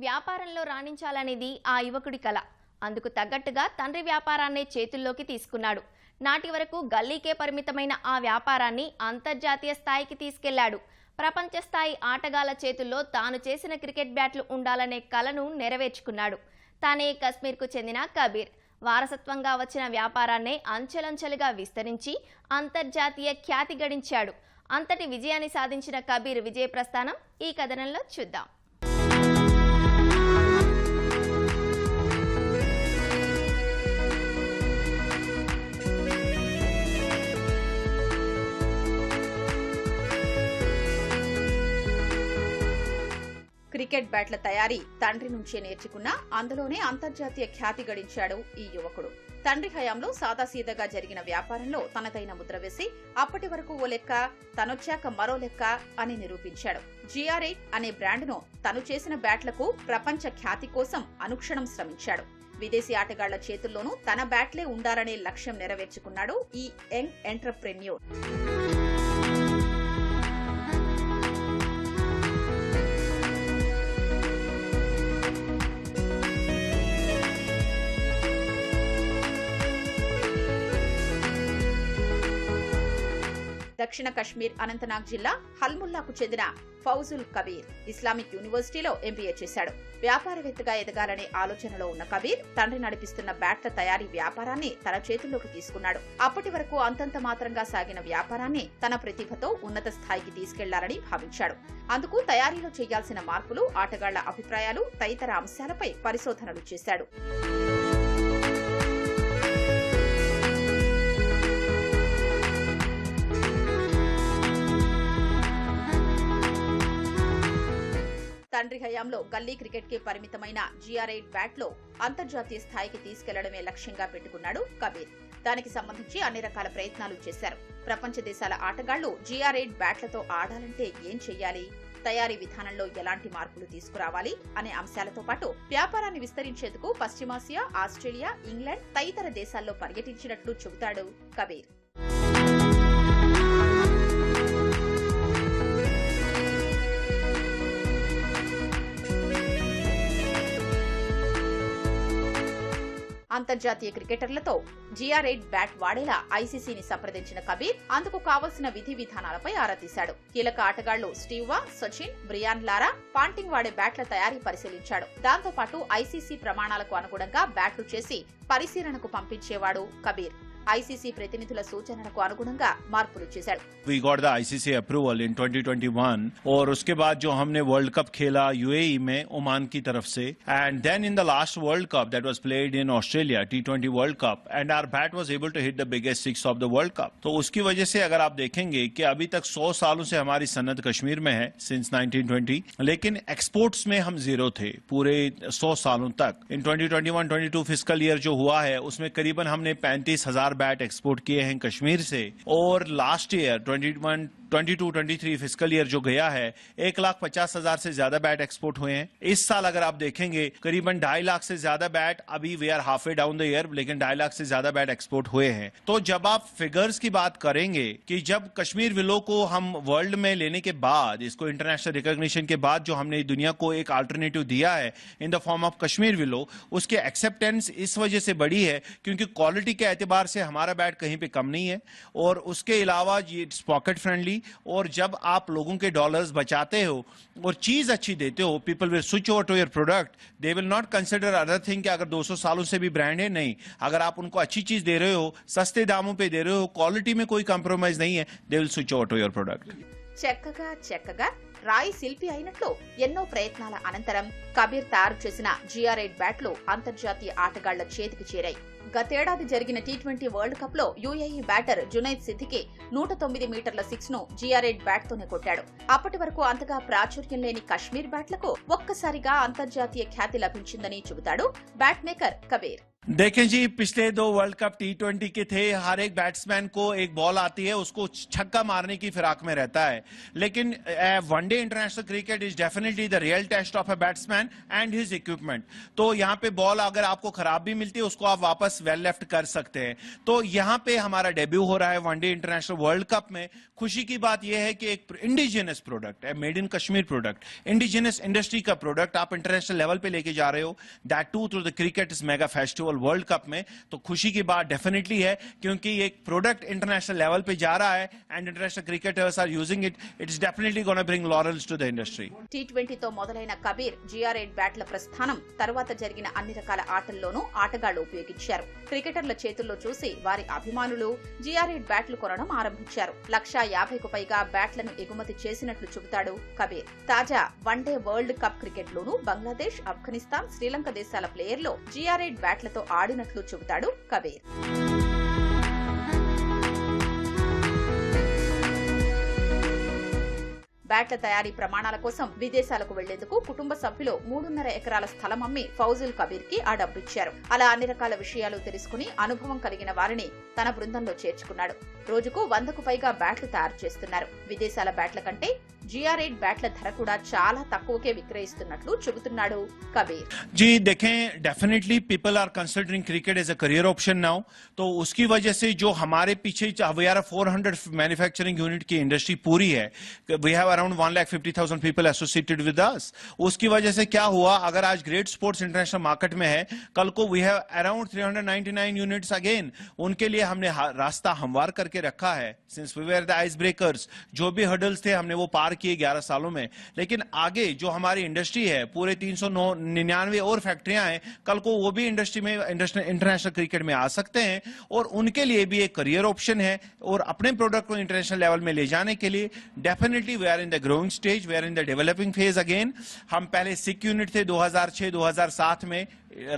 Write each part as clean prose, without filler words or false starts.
వ్యాపారంలో రాణించాలనేది ఆ యువకుడి కల. అందుకు తగ్గట్టుగా తండ్రి వ్యాపారాన్నే చేతుల్లోకి తీసుకున్నాడు. నాటి వరకు గల్లీకే పరిమితమైన ఆ వ్యాపారాన్ని అంతర్జాతీయ స్థాయికి తీసుకెళ్లాడు. ప్రపంచ స్థాయి ఆటగాళ్ల చేతుల్లో తాను చేసిన క్రికెట్ బ్యాట్లు ఉండాలనే కలను నెరవేర్చుకున్నాడు. తానే కశ్మీర్కు చెందిన కబీర్ వారసత్వంగా వచ్చిన వ్యాపారాన్నే అంచెలంచెలుగా విస్తరించి అంతర్జాతీయ ఖ్యాతి గడించాడు. అంతటి విజయాన్ని సాధించిన కబీర్ విజయ ప్రస్థానం ఈ కథనంలో చూద్దాం. క్రికెట్ బ్యాట్ల తయారీ తండ్రి నుంచే నేర్చుకున్న అందులోనే అంతర్జాతీయ ఖ్యాతి గడించాడు ఈ యువకుడు. తండ్రి హయాంలో సాదాసీదాగా జరిగిన వ్యాపారంలో తనదైన ముద్ర వేసి అప్పటి వరకు ఓ లెక్క, తనొచ్చాక మరో లెక్క అని నిరూపించాడు. GR8 అనే బ్రాండ్ను తను చేసిన బ్యాట్లకు ప్రపంచ ఖ్యాతి కోసం అనుక్షణం శ్రమించాడు. విదేశీ ఆటగాళ్ల చేతుల్లోనూ తన బ్యాట్లే ఉండాలనే లక్ష్యం నెరవేర్చుకున్నాడు ఈ యంగ్ ఎంటర్ప్రెన్యూర్. దక్షిణ కశ్మీర్ అనంతనాగ్ జిల్లా హల్ముల్లాకు చెందిన ఫౌజుల్ కబీర్ ఇస్లామిక్ యూనివర్సిటీలో MBA చేశాడు. వ్యాపారవేత్తగా ఎదగాలనే ఆలోచనలో ఉన్న కబీర్ తండ్రి నడిపిస్తున్న బ్యాట్ల తయారీ వ్యాపారాన్ని తన చేతుల్లోకి తీసుకున్నాడు. అప్పటి వరకు అంతంత మాత్రంగా సాగిన వ్యాపారాన్ని తన ప్రతిభతో ఉన్నత స్థాయికి తీసుకెళ్లాలని భావించాడు. అందుకు తయారీలో చేయాల్సిన మార్పులు, ఆటగాళ్ల అభిప్రాయాలు తదితర అంశాలపై పరిశోధనలు చేశాడు. తండ్రి హయాంలో గల్లీ క్రికెట్ కి పరిమితమైన GR8 బ్యాట్ లో అంతర్జాతీయ స్థాయికి తీసుకెళ్లడమే లక్ష్యంగా పెట్టుకున్నాడు కబీర్. దానికి సంబంధించి అన్ని రకాల ప్రయత్నాలు చేశారు. ప్రపంచ దేశాల ఆటగాళ్లు GR8 బ్యాట్లతో ఆడాలంటే ఏం చెయ్యాలి, తయారీ విధానంలో ఎలాంటి మార్పులు తీసుకురావాలి అనే అంశాలతో పాటు వ్యాపారాన్ని విస్తరించేందుకు పశ్చిమాసియా, ఆస్ట్రేలియా, ఇంగ్లాండ్ తదితర దేశాల్లో పర్యటించినట్లు చెబుతాడు కబీర్. అంతర్జాతీయ క్రికెటర్లతో GR8 బ్యాట్ వాడేలా ICCని సంప్రదించిన కబీర్ అందుకు కావలసిన విధి విధానాలపై ఆరా తీశాడు. కీలక ఆటగాళ్లు స్టీవ్ వా, సచిన్, బ్రియాన్ లారా, పాంటింగ్ వాడే బ్యాట్ల తయారీ పరిశీలించాడు. దాంతో పాటు ICC ప్రమాణాలకు అనుగుణంగా బ్యాట్లు చేసి పరిశీలనకు పంపించేవాడు కబీర్. ICC ప్రతినిధుల సూచనలకు అనుగుణంగా మార్పులు చేశాడు. We got the ICC approval in 2021 और उसके बाद जो हमने वर्ल्ड कप खेला UAE में ओमान की तरफ से, and then in the last world cup that was played in Australia T20 World Cup, and our bat was able to hit the biggest six of the World Cup. तो उसकी वजह से अगर आप देखेंगे कि अभी तक 100 सालों से हमारी सनत कश्मीर में है since 1920, लेकिन एक्सपोर्ट्स में हम जीरो थे पूरे 100 सालों तक. In 2021-22 फिस्कल ईयर जो हुआ है उसमें करीबन हमने 35,000 बैट एक्सपोर्ट किए हैं कश्मीर से, और लास्ट ईयर 22-23 फिस्कल ईयर जो गया है 1,50,000 से ज्यादा बैट एक्सपोर्ट हुए हैं. इस साल अगर आप देखेंगे करीबन 2.5 लाख से ज्यादा बैट, अभी we are half way down the year, लेकिन 2.5 लाख से ज्यादा बैट एक्सपोर्ट हुए हैं. तो जब आप फिगर्स की बात करेंगे कि जब कश्मीर विलो को हम वर्ल्ड में लेने के बाद, इसको इंटरनेशनल रिकॉग्निशन के बाद जो हमने दुनिया को एक अल्टरनेटिव दिया है in the form of Kashmir willow, उसकी एक्सेप्टेंस इस वजह से बड़ी है क्योंकि क्वालिटी के एतबार से हमारा बैट कहीं पे कम नहीं है, और उसके अलावा ये पॉकेट फ्रेंडली, और जब आप लोगों के डॉलर्स बचाते हो और चीज अच्छी देते हो, people will switch over to your product. They will not consider other thing कि अगर 200 सालों से भी ब्रांड है, नहीं, अगर आप उनको अच्छी चीज दे रहे हो, सस्ते दामों पे दे रहे हो, क्वालिटी में कोई कंप्रोमाइज नहीं है, they will switch over to your product. చక్కగా రాయి శిల్పి అయినట్లు ఎన్నో ప్రయత్నాల అనంతరం కబీర్ తయారు చేసిన GR8 బ్యాట్లు అంతర్జాతీయ ఆటగాళ్ల చేతికి చేరాయి. గతేడాది జరిగిన T20 వరల్డ్ కప్ లో UAE బ్యాటర్ జునైద్ సిద్దికి 109 మీటర్ల 6 ను GR8 బ్యాట్ తోనే కొట్టాడు. అప్పటి వరకు అంతగా ప్రాచుర్యం లేని కశ్మీర్ బ్యాట్లకు ఒక్కసారిగా అంతర్జాతీయ ఖ్యాతి లభించిందని చెబుతాడు బ్యాట్ మేకర్ కబీర్. देखें जी, पिछले 2 वर्ल्ड कप T20 के थे, हर एक बैट्समैन को एक बॉल आती है, उसको छक्का मारने की फिराक में रहता है। लेकिन one day international cricket is definitely the real test of a batsman and his equipment. तो यहाँ पे बॉल अगर आपको खराब भी मिलती है, उसको आप वापस वेल लेफ्ट कर सकते हैं। तो यहाँ पे हमारा डेब्यू हो रहा है वनडे इंटरनेशनल वर्ल्ड कप में। खुशी की बात यह है कि एक इंडिजिनस प्रोडक्ट है, made in Kashmir product, indigenous industry का प्रोडक्ट आप इंटरनेशनल लेवल पे लेके जा रहे हो, that too through the cricket is mega festival world cup में। तो खुशी की बात डेफिनेटली है, क्योंकि एक प्रोडक्ट इंटरनेशनल लेवल पे जा रहा है and international cricketers are using it. It is definitely gonna bring laurels to the industry. T20తో మొదలైన కబీర్ GR8 బ్యాట్ల ప్రస్థానం తర్వాత జరిగిన అన్ని రకాల ఆటల్లోనూ ఆటగాళ్లు ఉపయోగించారు. క్రికెటర్ల చేతుల్లో చూసి వారి అభిమానులు GR8 బ్యాట్లు కొనడం ఆరంభించారు. 150కు పైగా బ్యాట్లను ఎగుమతి చేసినట్లు చెబుతాడు కబీర్. తాజా వన్డే వరల్డ్ కప్ క్రికెట్లోనూ బంగ్లాదేశ్, ఆఫ్ఘనిస్తాన్, శ్రీలంక దేశాల ప్లేయర్లు GR8 బ్యాట్లతో ఆడినట్లు చెబుతాడు కబీర్. బ్యాట్ల తయారీ ప్రమాణాల కోసం విదేశాలకు వెళ్లేందుకు కుటుంబ సభ్యులు 3.5 ఎకరాల స్థలం అమ్మి ఫౌజుల్ కబీర్ కి ఆ డబ్బిచ్చారు. అలా అన్ని రకాల విషయాలు తెలుసుకుని అనుభవం కలిగిన వారిని తన బృందంలో చేర్చుకున్నాడు. రోజుకు 100కు పైగా బ్యాట్లు తయారు చేస్తున్నారు. విదేశాల బ్యాట్ల కంటే GR8 బ్యాట్ల ధర కూడా చాలా తక్కువకే విక్రయిస్తున్నట్లు చెబుతున్నాడు కబీర్. जी देखें, definitely people are considering cricket as a career option now. तो उसकी वजह से जो हमारे पीछे वी आर 400 मैन्युफैक्चरिंग यूनिट की इंडस्ट्री पूरी है। We have around 1,50,000 people associated with us. उसकी वजह से क्या हुआ, अगर आज ग्रेट स्पोर्ट्स इंटरनेशनल मार्केट में है, कल को we have around 399 units again. उनके लिए हमने रास्ता हमवार करके रखा है। Since we were the ice breakers, जो भी हर्डल्स थे हमने वो पार किए 11 सालों में। लेकिन आगे जो हमारी इंडस्ट्री है, पूरे 399 और फैक्ट्रियां हैं, कल को वो भी इंडस्ट्री में इंटरनेशनल क्रिकेट में आ सकते हैं और उनके लिए भी एक करियर ऑप्शन है। और अपने प्रोडक्ट को इंटरनेशनल लेवल में ले जाने के लिए definitely we are in the growing stage, we are in the developing phase again. हम पहले सिक यूनिट थे 2006-2007 में,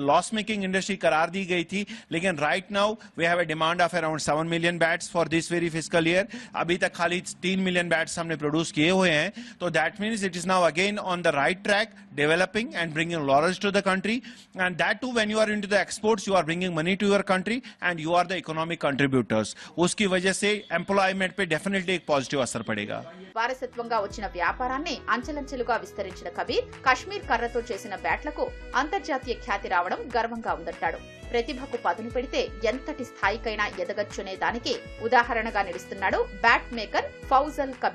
लॉस मेकिंग इंडस्ट्री करार दी गई थी। लेकिन right now we have a demand of around 7 million bats for this very fiscal year. अभी तक खाली 3 मिलियन बैट्स हमने प्रोड्यूस किए हुए हैं। तो that means it is now again on the right track, developing and bringing laurels to the country. And that too when you are into the exports, you are bringing money to your country and you are the economic contributors. उसकी वजह से employment पे definitely एक positive असर पड़ेगा। వారసత్వంగా వచ్చిన వ్యాపారాన్ని అంచెలంచెలుగా విస్తరించిన కబీర్ కశ్మీర్ కర్రతో చేసిన బ్యాట్లకు అంతర్జాతీయ ఖ్యాతి రావడం గర్వంగా ఉందంటాడు. ప్రతిభకు పదును పెడితే ఎంతటి స్థాయికైనా ఎదగొచ్చనే దానికి ఉదాహరణగా నిలుస్తున్నాడు బ్యాట్ మేకర్ ఫౌజల్ కబీర్.